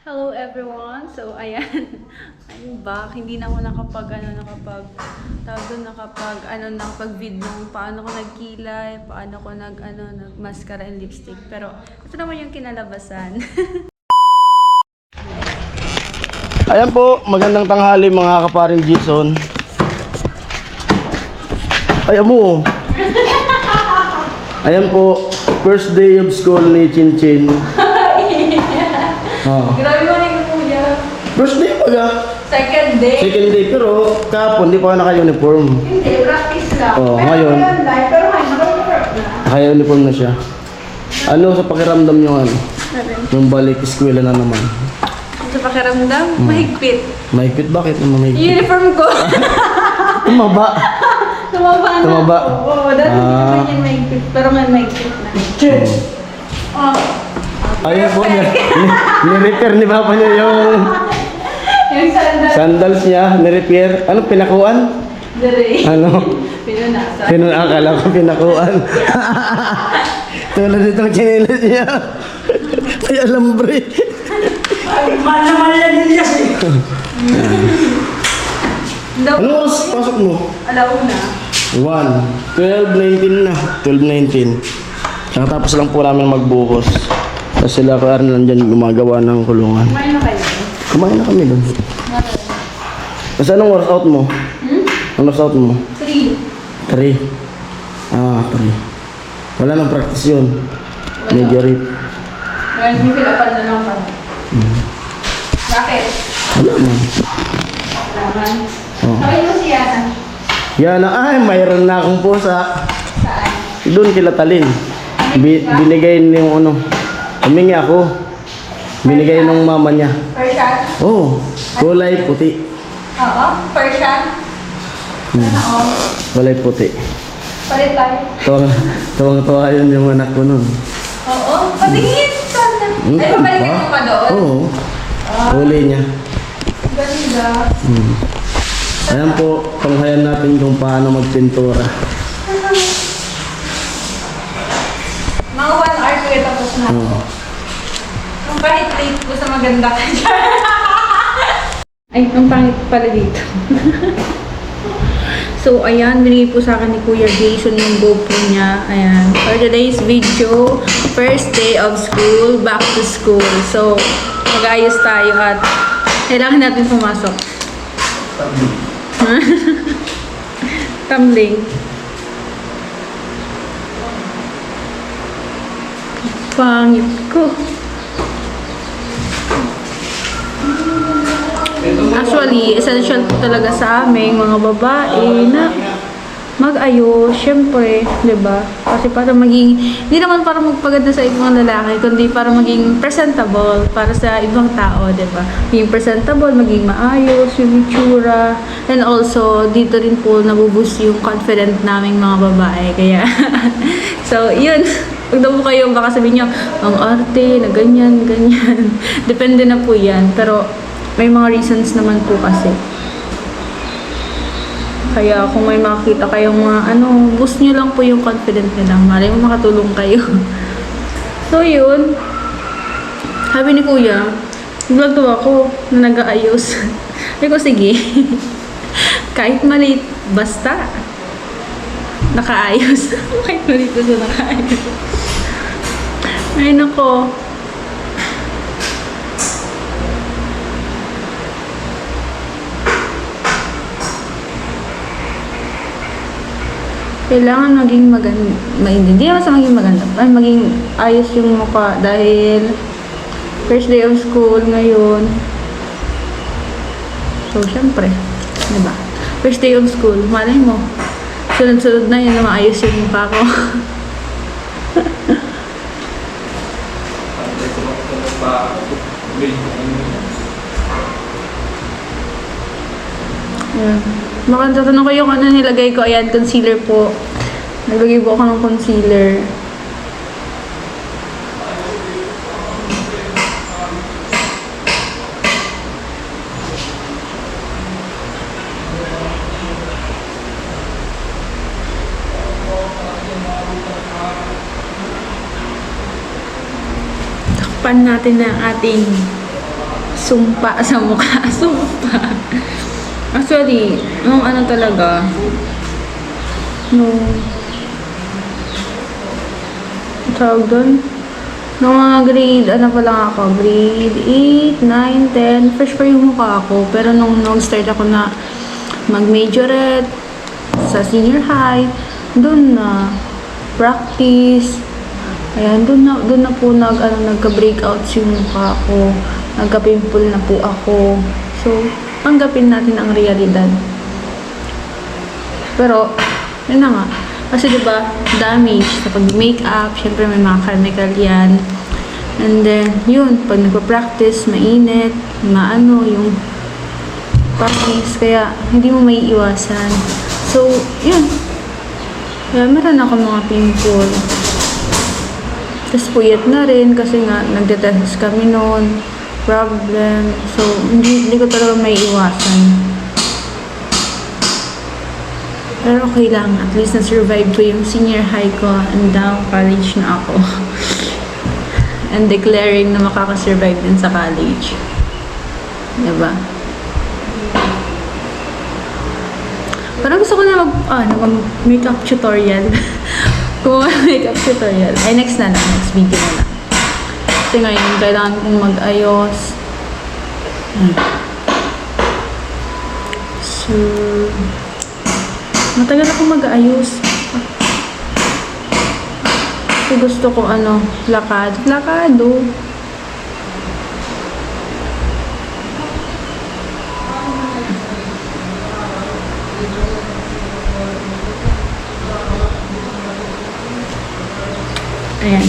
Hello everyone! So, ayan. I'm back. Hindi na ako nakapag-vid nung paano ko nagkilay, paano ko nag-mascara and lipstick. Pero, ito naman yung kinalabasan. Ayan po, magandang tanghali mga kaparing Jason. Ayan mo. Ayan po, first day of school ni Chin Chin. Grabe mo na yung kuya. First day pa ga? Second day. Second day, pero kahapon di pa naka-uniform. Hindi, practice lang. Oo, pero ngayon. Pero ngayon, naka-work na. Naka-uniform na siya. Ano sa pakiramdam yung ano? Yung balik eskwela na naman. Sa pakiramdam, mahigpit. Mahigpit? Bakit naman mahigpit? Uniform ko. Tumaba. Tumaba na. Tumaba. Oo, dati hindi naman yan mahigpit. Pero ngayon mahigpit na. Oh. Ayun po niya. Ni-repair ni Papa niya yung sandals niya. Ni-repair. Ano, pinakuan? Dere. Ano? Pinunasan. Akala ko pinakuan. Tulad itong chinelas niya. Ay, alambre. Mahal yan niya siya. Ano oras pasok mo? Alauna. 1. 12:19 na. 12:19. Nakatapos lang po namin magbuhos. Kasi sila ko Arnold nandyan gumagawa ng kulungan. Kumain na kayo? Kumain na kami doon. Kasi anong oras out mo? Anong oras out mo? 3. 3. 3. Wala nang practice yun. Medyo rip. Ngayon, may filapan na lang pala. Bakit? Wala man. Laman. Oh. Sabi mo si Yana. Yan na, ay, mayroon na akong pusa. Saan? Doon kila Talin. Binigay yung ano. Humingi ako. Binigay ng mama niya. Persian? Oh, kulay puti. Oo. Persian? Oo. Kulay puti. Palit tayo. Tuwang-tuwa yun yung anak ko nun. Oo. Patingin. Saan? Ay, pabalikin mo pa doon? Oo. Huli niya. Ganda. Ayan po, panghayan natin kung paano magpintura. Mga 1 hour ko tapos na. Oo. Ang pahit late ko sa maganda ka dyan. Ay, ang pangit pala dito. So, ayan, binigay po sa akin ni Kuya Jason yung GoPro niya. Ayan. For today's video, first day of school, back to school. So, mag-ayos tayo at kailangan natin pumasok. Tumbling. Pangit ko. Actually, essential po talaga sa aming mga babae na mag-ayos, syempre, 'di ba? Kasi para maging hindi naman para magpaganda sa ibang lalaki, kundi para maging presentable para sa ibang tao, 'di ba? Maging presentable, maging maayos yung itsura, and also dito rin po nabuboost yung confident naming mga babae. Kaya so, 'yun. Pag daw po kayo, baka sabihin nyo, ang arte, na ganyan, ganyan. Depende na po yan. Pero, may mga reasons naman po kasi. Kaya, kung may makakita kayong mga, boost nyo lang po yung confident nila. Malay mo makatulong kayo. So, yun. Sabi ni Kuya, vlog daw ako na nag-aayos. Sabi ko, sige. Kahit maliit, basta. Nakaayos. Kahit maliit, basta nakaayos. Ay, nako. Kailangan maging maganda. Hindi naman sa maging maganda. Ay, maging ayos yung mukha dahil first day of school ngayon. So, syempre. Diba? First day of school. Malay mo. Sunod-sunod na yun na maayos yung mukha ko. Ayan. Baka tatanong ko yung nilagay ko. Ayan, concealer po. Naglagay po ako ng concealer. Takpan natin ang ating sumpa sa mukha. Sumpa. Actually, nung ano talaga, nung tawag doon, nung mga grade, ano pa lang ako, grade 8, 9, 10, fresh pa yung mukha ako. Pero nung start ako na mag-majorette sa senior high, doon na practice. Ayan, doon na po nagka-breakouts yung mukha ko. Nagka-pimple na po ako. So, tanggapin natin ang realidad. Pero, yun na nga. Kasi diba, damage sa pag-makeup, syempre may mga chemical yan. And then, yun, pag nagpa-practice, mainit, maano, yung pangis, kaya hindi mo may iwasan. So, yun. Kaya meron ako mga pimple. Tapos puyat na rin kasi nga nagtetest kami noon. Problem. So, hindi ko talaga may iwasan. Pero okay lang. At least na-survive ko yung senior high ko and now college na ako. And declaring na makakasurvive din sa college. Diba? Parang gusto ko na mag-makeup tutorial. Kung makeup tutorial. Ay, next na lang. Next video na lang. Kasi ngayon, kailangan kong mag-ayos. So, matagal ako mag-ayos. Kasi gusto ko, lakado. Ayan.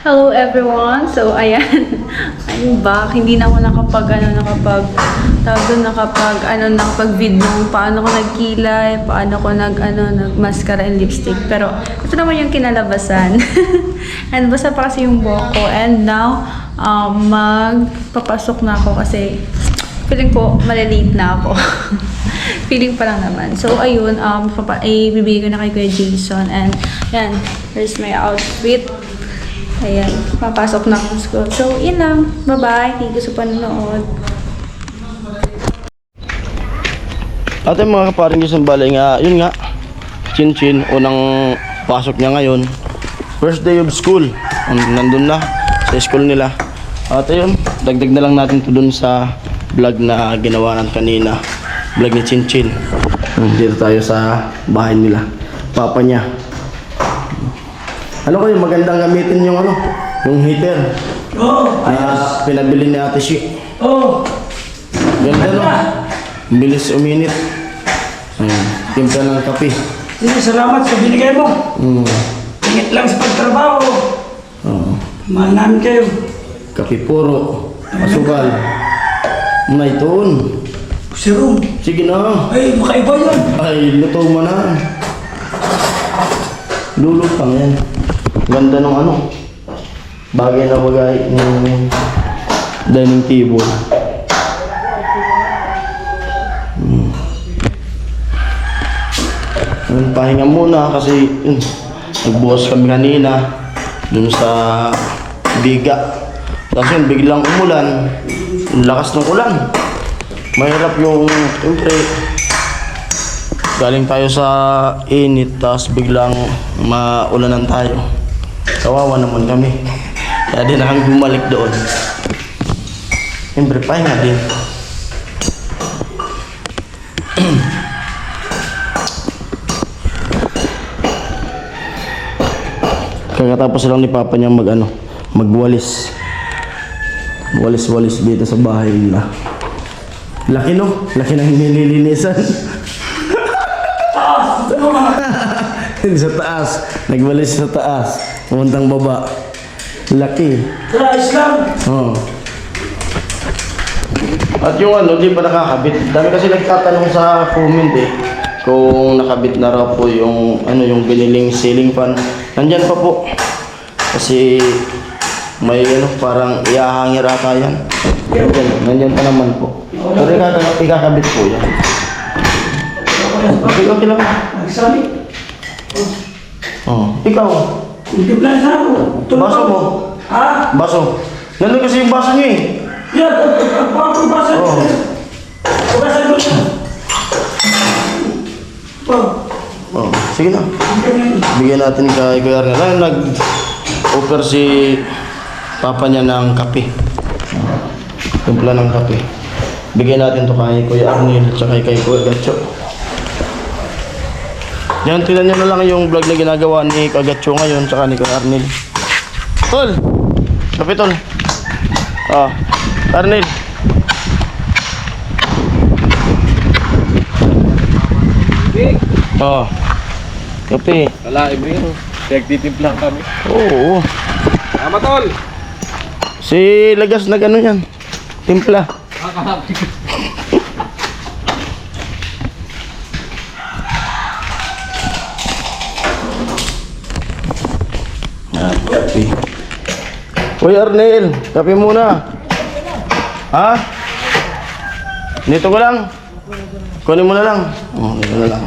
Hello everyone. So ayan. I'm back. Hindi na ako nakapag-video paano ko nagkilay, paano ko nag-mascara and lipstick. Pero ito naman yung kinalabasan. And basta pa kasi yung buhok ko. And now magpapasok na ako kasi feeling ko malilate na ako. Feeling pa lang naman. So, ayun, ibibigay ko na kay Kuya Jason. And, yan, here's my outfit. Ayan, papasok na akong school. So, yun lang. Bye-bye. Thank you sa panonood. At yung mga kaparing Jason Balay nga, yun nga, Chin, unang pasok niya ngayon. First day of school. Nandun na sa school nila. At ayun, dagdag na lang natin to dun sa vlog na ginawa natin kanina. Vlog ni Chin. Dito tayo sa bahay nila. Papa niya. Ano kayo, magandang gamitin yung yung heater. Na pinabili ni Ate Shi. Ganda bilis uminit. Ayan, timpla ng kape. Sige, salamat sa binigay mo. Ingat lang sa pagtrabaho. Mahal namin kayo. Kape puro. Asukal. May tuon. Serum. Sige na. Ay, makaiba yan. Ay, luto mo na. Lulutang yan. Ganda ng bagay na bagay ng dining table. Pahinga muna kasi nagbukas kami kanina dun sa biga. Tapos yun, biglang umulan. Ang lakas ng ulan. Mahirap yung, siyempre, galing tayo sa init, tapos biglang maulanan tayo. Kawawa naman kami. Kaya din na kami bumalik doon. Siyempre, pahinga din. Kakatapos lang ni Papa niya magwalis. Walis-walis dito sa bahay nila. Laki no? Laki na nililinisan. Sa taas. Nagwalis sa taas. Pumuntang baba. Laki. Ayos lang. At yung di pa nakakabit. Dami kasi nagtatanong sa comment kung nakabit na raw po yung yung biniling ceiling fan. Nandyan pa po. Kasi may parang iahangir ata yan. Nandyan pa naman po. Pero ikakabit po yan. Okay lang. Nagsabi. Oh, ikaw, Timpla na ako. baso mo. Ha? Baso. Nandun kasi yung baso niyo eh. Yan, pagpapabasa. Oo. Pagpapabasa doon. Oh. Oh, sige na. Bigyan natin kay Kuya Arnel. Ay, nag-offer si papa niya ng kape. Timpla ng kape. Bigyan natin to kay Kuya Arnel at saka kay Kuya Gatcho. Yan, tingnan nyo na lang yung vlog na ginagawa ni Kuya Gatcho ngayon saka ni Kuya Arnel. Tol! Kape, Tol. Ah, Arnel. Oh. Kape. Wala, Ibrahim. Nagtitimplang kami. Oo. Tama, tol! Si Lagas nag-ano yan? Timpla. Kape. Uy, Arnel, kape muna. Ha? Dito ko lang. Kunin mo na lang. Oh, dito na lang.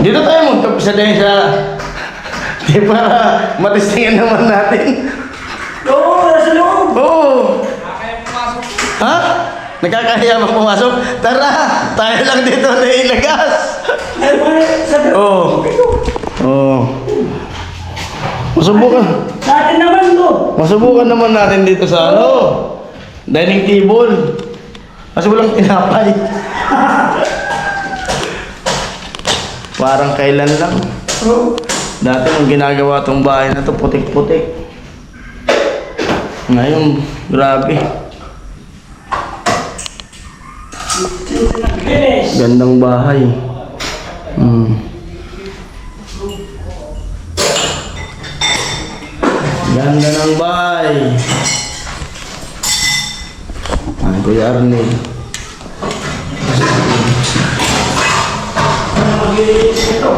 Dito tayo magtapos din sa... Di para matestingan naman natin. Oo, nasa loob. Oo. Ha? Nakakahiya ba pumasok? Tara, tayo lang dito na ilagas. Ay, sabi. Oo. Oo. Masubukan. Sa atin naman to. Masubukan naman natin dito sa ano. Dining table. Kasi walang tinapay. Parang kailan lang. Oo. Dati nung ginagawa tong bahay na to, putik-putik. Ngayon, grabe. Finish. Gandang bahay. Ganda ng bahay. Ay, Kuya Arnel. Ano mag-iisip ito?